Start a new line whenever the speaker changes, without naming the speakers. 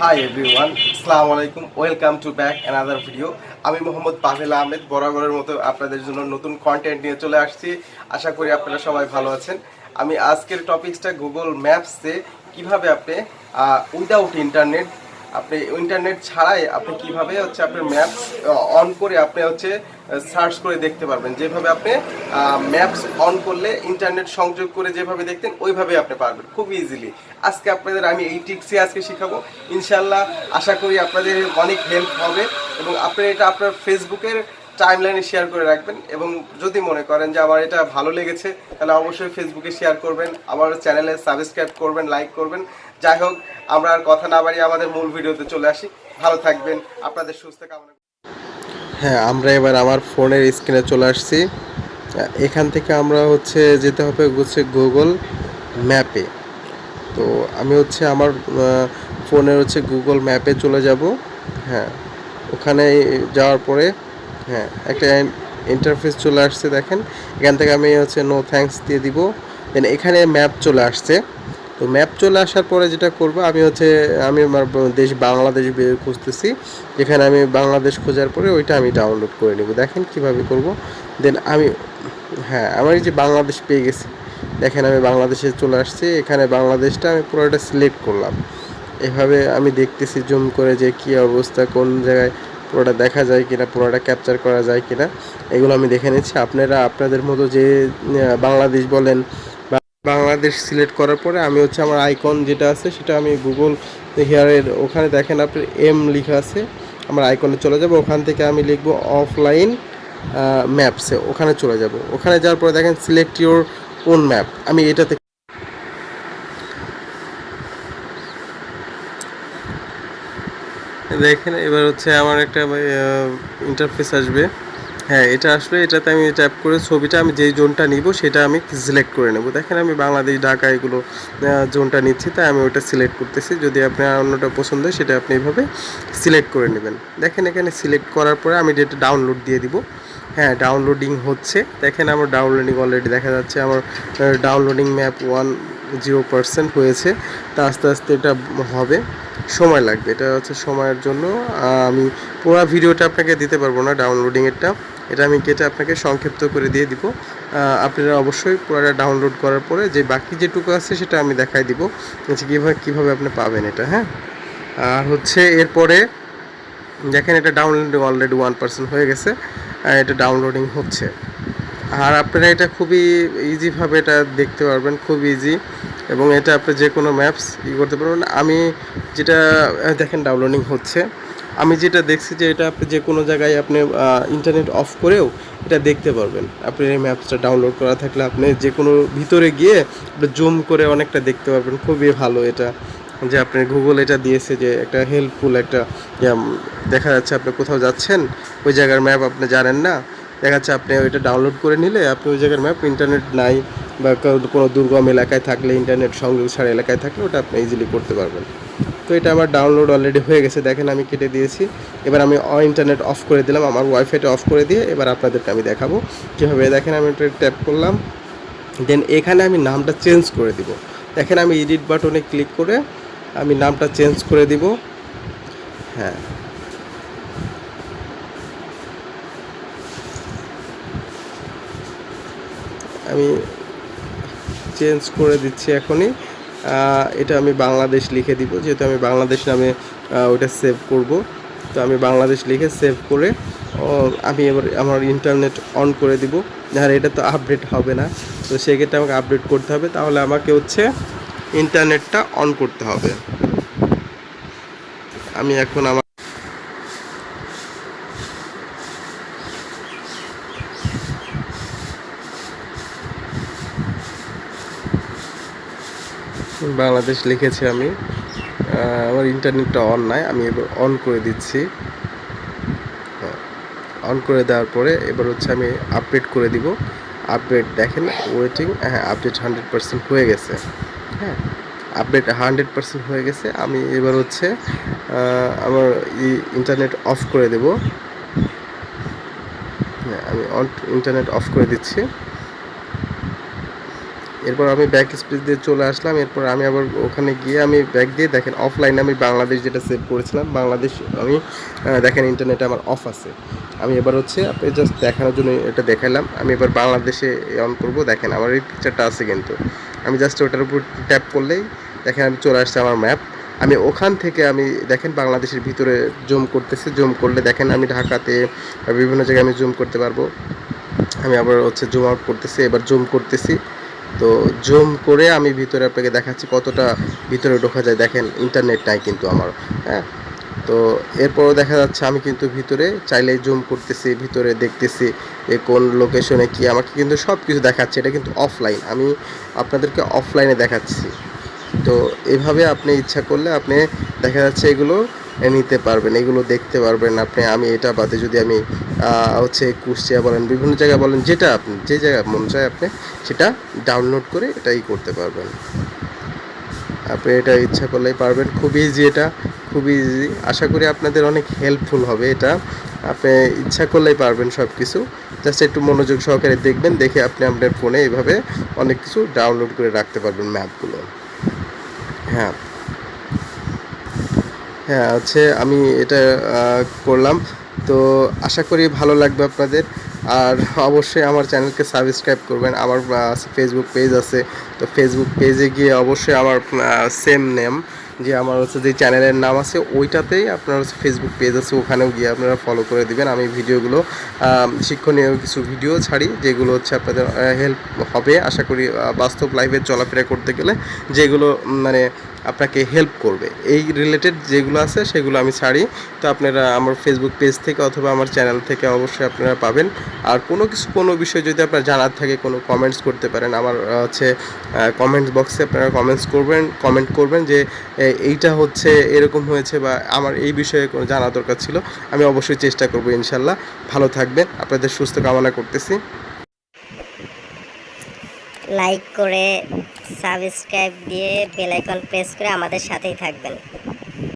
Hi everyone, আসসালামু আলাইকুম। Welcome to back another video. আমি মোহাম্মদ পাভেল আহমেদ বরাবরের মতো আপনাদের জন্য নতুন কন্টেন্ট নিয়ে চলে আসছি। আশা করি আপনারা সবাই ভালো আছেন। আমি আজকের টপিকসটা গুগল ম্যাপসে কিভাবে আপনি উইদাউট ইন্টারনেট, আপনি ইন্টারনেট ছাড়াই আপনি কিভাবে হচ্ছে আপনার ম্যাপস অন করে আপনি হচ্ছে সার্চ করে দেখতে পারবেন। যেভাবে আপনি ম্যাপস অন করলে ইন্টারনেট সংযোগ করে যেভাবে দেখতেন ওইভাবে আপনি পারবেন খুব ইজিলি। আজকে আপনাদের আমি এই টিপসই আজকে শেখাবো ইনশাল্লাহ। আশা করি আপনাদের অনেক হেল্প হবে এবং আপনি এটা আপনার ফেসবুকের টাইমলাইনে শেয়ার করে রাখবেন। এবং যদি মনে করেন যে আমার এটা ভালো লেগেছে তাহলে অবশ্যই ফেসবুকে শেয়ার করবেন, আমার চ্যানেলে সাবস্ক্রাইব করবেন, লাইক করবেন। যাই হোক, আমরা আর কথা না বাড়িয়ে আমাদের মূল ভিডিওতে চলে আসি। ভালো থাকবেন, আপনাদের সুস্থ কামনা। হ্যাঁ, আমরা এবার আমার ফোনের স্ক্রিনে চলে আসছি। এখান থেকে আমরা হচ্ছে যেতে হবে হচ্ছে গুগল ম্যাপে। তো আমি হচ্ছে আমার ফোনের হচ্ছে গুগল ম্যাপে চলে যাব। হ্যাঁ, ওখানে যাওয়ার পরে হ্যাঁ একটা ইন্টারফেস চলে আসছে, দেখেন। এখান থেকে আমি হচ্ছে নো থ্যাঙ্কস দিয়ে দিব। দেন এখানে ম্যাপ চলে আসছে। তো ম্যাপ চলে আসার পরে যেটা করব, আমি আমার দেশ বাংলাদেশ বের খুঁজতেছি। যেখানে আমি বাংলাদেশ খোঁজার পরে ওইটা আমি ডাউনলোড করে নেব। দেখেন কিভাবে করব। দেন আমি হ্যাঁ, আমার এই যে বাংলাদেশ পেয়ে গেছি। দেখেন আমি বাংলাদেশে চলে আসছি। এখানে বাংলাদেশটা আমি পুরোটা সিলেক্ট করলাম। এভাবে আমি দেখতেছি জুম করে যে কী অবস্থা, কোন জায়গায় পুরোটা দেখা যায় কিনা, পুরোটা ক্যাপচার করা যায় কিনা, এগুলো আমি দেখে নিচ্ছি। আপনারা আপনাদের মতো যে বাংলাদেশ বলেন বা বাংলাদেশ সিলেক্ট করার পরে আমি হচ্ছে আমার আইকন যেটা আছে সেটা আমি গুগল হেয়ারের ওখানে দেখেন আপনার এম লেখা আছে, আমার আইকনে চলে যাব। ওখান থেকে আমি লিখব অফলাইন ম্যাপসে, ওখানে চলে যাব। ওখানে যাওয়ার পরে দেখেন সিলেক্ট ইউর ওন ম্যাপ, আমি এটাতে দেখেন। এবার হচ্ছে আমার একটা ইন্টারফেস আসবে। হ্যাঁ, এটা আসলে এটাতে আমি ট্যাপ করে ছবিটা আমি যেই জোনটা নিব সেটা আমি সিলেক্ট করে নেব। দেখেন আমি বাংলাদেশ, ঢাকা এগুলো জোনটা নিচ্ছি, তাই আমি ওটা সিলেক্ট করতেছি। যদি আপনার অন্যটা পছন্দ হয় সেটা আপনি এইভাবে সিলেক্ট করে নেবেন। দেখেন এখানে সিলেক্ট করার পরে আমি এটা ডাউনলোড দিয়ে দিব। হ্যাঁ, ডাউনলোডিং হচ্ছে। দেখেন আমার ডাউনলোডিং অলরেডি দেখা যাচ্ছে। আমার ডাউনলোডিং ম্যাপ 10% হয়েছে। তা আস্তে আস্তে এটা হবে, সময় লাগবে। এটা হচ্ছে সময়ের জন্য আমি পুরো ভিডিওটা আপনাকে দিতে পারবো না ডাউনলোডিংয়েরটা। এটা আমি কেটে আপনাকে সংক্ষিপ্ত করে দিয়ে দিব। আপনারা অবশ্যই পুরোটা ডাউনলোড করার পরে যে বাকি যেটুকু আছে সেটা আমি দেখাই দিব যে কীভাবে আপনি পাবেন এটা। হ্যাঁ, আর হচ্ছে এরপরে দেখেন এটা ডাউনলোডিং অলরেডি 1% হয়ে গেছে। এটা ডাউনলোডিং হচ্ছে। আর আপনারা এটা খুবই ইজিভাবে এটা দেখতে পারবেন, খুব ইজি। এবং এটা আপনি যে কোনো ম্যাপস করতে পারবেন। আমি যেটা দেখেন ডাউনলোডিং হচ্ছে, আমি যেটা দেখছি যে এটা আপনি যে কোনো জায়গায় আপনি ইন্টারনেট অফ করেও এটা দেখতে পারবেন। আপনি এই ম্যাপসটা ডাউনলোড করা থাকলে আপনি যে কোনো ভিতরে গিয়ে আপনি জুম করে অনেকটা দেখতে পারবেন। খুবই ভালো এটা, যে আপনি গুগল এটা দিয়েছে যে একটা হেল্পফুল একটা দেখা যাচ্ছে আপনি কোথাও যাচ্ছেন, ওই জায়গার ম্যাপ আপনি জানেন না, দেখা যাচ্ছে আপনি ওইটা ডাউনলোড করে নিলে আপনি ওই জায়গার ম্যাপ, ইন্টারনেট নাই বা কোনো দুর্গম এলাকায় থাকলে, ইন্টারনেট সংযোগ ছাড়া এলাকায় থাকলে ওটা আপনি ইজিলি করতে পারবেন। তো এটা আমার ডাউনলোড অলরেডি হয়ে গেছে, দেখেন আমি কেটে দিয়েছি। এবার আমি ইন্টারনেট অফ করে দিলাম, আমার ওয়াইফাইটা অফ করে দিয়ে এবার আপনাদেরকে আমি দেখাবো কীভাবে। দেখেন আমি এটা ট্যাপ করলাম। দেন এখানে আমি নামটা চেঞ্জ করে দিব। দেখেন আমি এডিট বাটনে ক্লিক করে আমি নামটা চেঞ্জ করে দিব। হ্যাঁ, আমি চেঞ্জ করে দিচ্ছি এখনই। এটা আমি বাংলাদেশ লিখে দিব, যেহেতু আমি বাংলাদেশ নামে ওটা সেভ করব। তো আমি বাংলাদেশ লিখে সেভ করে আমি এবার আমার ইন্টারনেট অন করে দিব। আর এটা তো আপডেট হবে না, তো সেক্ষেত্রে আমাকে আপডেট করতে হবে। তাহলে আমাকে হচ্ছে ইন্টারনেটটা অন করতে হবে। আমি এখন আমার বাংলাদেশ লিখেছি, আমি আমার ইন্টারনেটটা অন নাই, আমি এবার অন করে দিচ্ছি। অন করে দেওয়ার পরে এবার হচ্ছে আমি আপডেট করে দিব। আপডেট দেখেন ওয়েটিং, হ্যাঁ আপডেট 100% হয়ে গেছে। হ্যাঁ, আপডেট 100% হয়ে গেছে। আমি এবার হচ্ছে আমার ইন্টারনেট অফ করে দেব। হ্যাঁ, আমি ইন্টারনেট অফ করে দিচ্ছি। এরপর আমি ব্যাক স্পেস দিয়ে চলে আসলাম। এরপর আমি আবার ওখানে গিয়ে আমি ব্যাক দিয়ে দেখেন অফলাইনে আমি বাংলাদেশ যেটা সেভ করেছিলাম, বাংলাদেশ আমি দেখেন ইন্টারনেটে আমার অফ আছে। আমি এবার হচ্ছে আপনি জাস্ট দেখানোর জন্য এটা দেখালাম। আমি এবার বাংলাদেশে অন করব, দেখেন আমার এই পিকচারটা আছে কিন্তু আমি জাস্ট ওটার উপর ট্যাপ করলেই দেখেন আমি চলে আসছে আমার ম্যাপ। আমি ওখান থেকে আমি দেখেন বাংলাদেশের ভিতরে জুম করতেছি, জুম করলে দেখেন আমি ঢাকাতে বিভিন্ন জায়গায় আমি জুম করতে পারবো। আমি আবার হচ্ছে জুম আউট করতেছি, এবার জুম করতেছি। তো জুম করে আমি ভিতরে আপনাকে দেখাচ্ছি কতটা ভিতরে ঢোকা যায়। দেখেন ইন্টারনেট নাই কিন্তু আমার, হ্যাঁ। তো এরপরও দেখা যাচ্ছে আমি কিন্তু ভিতরে চাইলেই জুম করতেছি, ভিতরে দেখতেছি যে কোন লোকেশনে কি, আমাকে কিন্তু সব কিছু দেখাচ্ছে। এটা কিন্তু অফলাইন, আমি আপনাদেরকে অফলাইনে দেখাচ্ছি। তো এভাবে আপনি ইচ্ছা করলে আপনি দেখা যাচ্ছে এগুলো নিতে পারবেন, এগুলো দেখতে পারবেন আপনি। আমি এটা বাদে যদি আমি হচ্ছে কুষ্টিয়া বলেন, বিভিন্ন জায়গায় বলেন, যেটা আপনি যে জায়গায় মন চায় আপনি সেটা ডাউনলোড করে এটাই করতে পারবেন। আপনি এটা ইচ্ছা করলেই পারবেন, খুব ইজি, এটা খুব ইজি। আশা করি আপনাদের অনেক হেল্পফুল হবে এটা। আপনি ইচ্ছা করলেই পারবেন সব কিছু, জাস্ট একটু মনোযোগ সহকারে দেখবেন, দেখে আপনি আপনার ফোনে এভাবে অনেক কিছু ডাউনলোড করে রাখতে পারবেন ম্যাপগুলো। হ্যাঁ, হ্যাঁ হচ্ছে আমি এটা করলাম। তো আশা করি ভালো লাগবে আপনাদের। আর অবশ্যই আমার চ্যানেলকে সাবস্ক্রাইব করবেন। আমার ফেসবুক পেজ আছে, তো ফেসবুক পেজে গিয়ে অবশ্যই আমার সেম নেম, যে আমার হচ্ছে যে চ্যানেলের নাম আছে ওইটাতেই আপনার হচ্ছে ফেসবুক পেজ আছে, ওখানেও গিয়ে আপনারা ফলো করে দিবেন। আমি ভিডিওগুলো শিক্ষণীয় কিছু ভিডিও ছাড়ি, যেগুলো হচ্ছে আপনাদের হেল্প হবে আশা করি বাস্তব লাইফে চলাফেরা করতে গেলে, যেগুলো মানে আপনাকে হেল্প করবে এই রিলেটেড যেগুলো আছে সেগুলো আমি ছাড়ি। তো আপনারা আমার ফেসবুক পেজ থেকে অথবা আমার চ্যানেল থেকে অবশ্যই আপনারা পাবেন। আর কোনো কিছু, কোনো বিষয় যদি আপনার জানার থাকে, কোনো কমেন্টস করতে পারেন। আমার হচ্ছে কমেন্টস বক্সে আপনারা কমেন্ট করবেন যে এইটা হচ্ছে এরকম হয়েছে, বা আমার এই বিষয়ে কোনো জানা দরকার ছিল। আমি অবশ্যই চেষ্টা করবো ইনশাল্লাহ। ভালো থাকবেন, আপনাদের সুস্থ কামনা করতেছি।
লাইক করে সাবস্ক্রাইব দিয়ে বেল আইকন প্রেস করে আমাদের সাথেই থাকবেন।